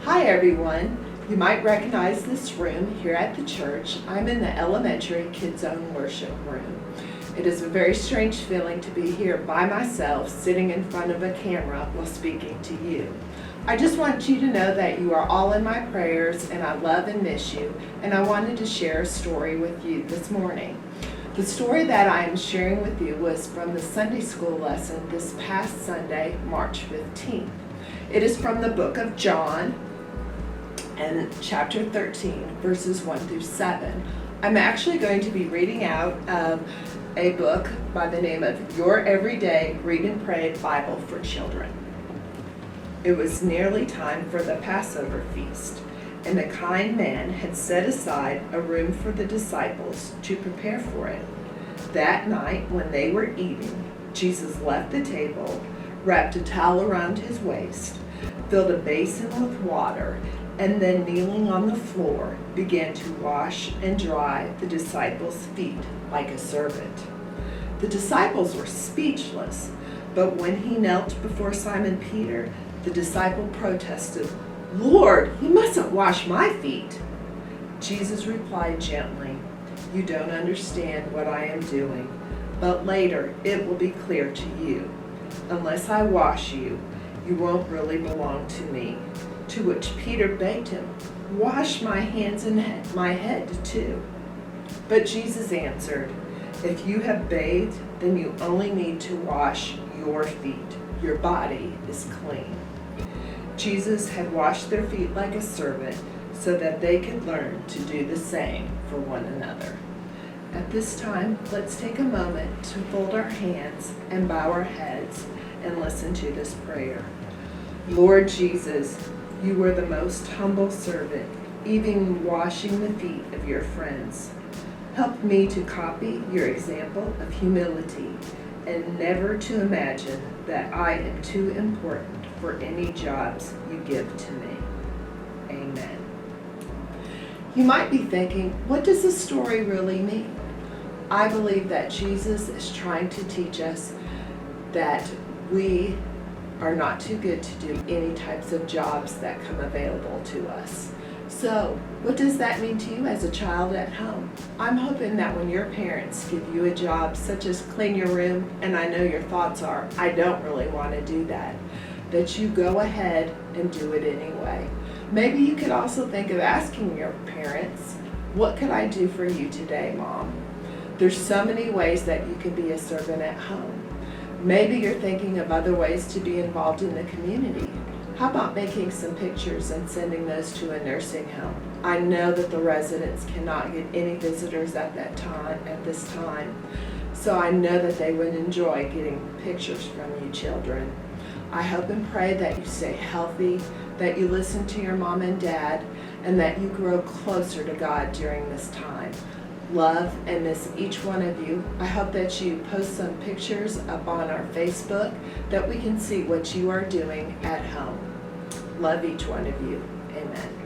Hi everyone. You might recognize this room here at the church. I'm in the elementary Kids Zone worship room. It is a very strange feeling to be here by myself, sitting in front of a camera while speaking to you. I just want you to know that you are all in my prayers and I love and miss you, and I wanted to share a story with you this morning. The story that I am sharing with you was from the Sunday school lesson this past Sunday, March 15th. It is from the book of John and chapter 13, verses 1 through 7. I'm actually going to be reading out of a book by the name of Your Everyday Read and Pray Bible for Children. It was nearly time for the Passover feast, and a kind man had set aside a room for the disciples to prepare for it. That night, when they were eating, Jesus left the table, wrapped a towel around his waist, filled a basin with water, and then kneeling on the floor, began to wash and dry the disciples' feet like a servant. The disciples were speechless, but when he knelt before Simon Peter, the disciple protested, "Lord, you mustn't wash my feet." Jesus replied gently, "You don't understand what I am doing, but later it will be clear to you. Unless I wash you, you won't really belong to me." To which Peter begged him, "Wash my hands and my head too." But Jesus answered, "If you have bathed, then you only need to wash your feet. Your body is clean." Jesus had washed their feet like a servant so that they could learn to do the same for one another. At this time, let's take a moment to fold our hands and bow our heads and listen to this prayer. Lord Jesus, you were the most humble servant, even washing the feet of your friends. Help me to copy your example of humility and never to imagine that I am too important for any jobs you give to me. Amen. You might be thinking, what does this story really mean? I believe that Jesus is trying to teach us that we are not too good to do any types of jobs that come available to us. So, what does that mean to you as a child at home? I'm hoping that when your parents give you a job such as clean your room, and I know your thoughts are, I don't really want to do that you go ahead and do it anyway. Maybe you could also think of asking your parents, what could I do for you today, Mom? There's so many ways that you can be a servant at home. Maybe you're thinking of other ways to be involved in the community. How about making some pictures and sending those to a nursing home? I know that the residents cannot get any visitors at this time, so I know that they would enjoy getting pictures from you children. I hope and pray that you stay healthy, that you listen to your mom and dad, and that you grow closer to God during this time. Love and miss each one of you. I hope that you post some pictures up on our Facebook that we can see what you are doing at home. Love each one of you. Amen.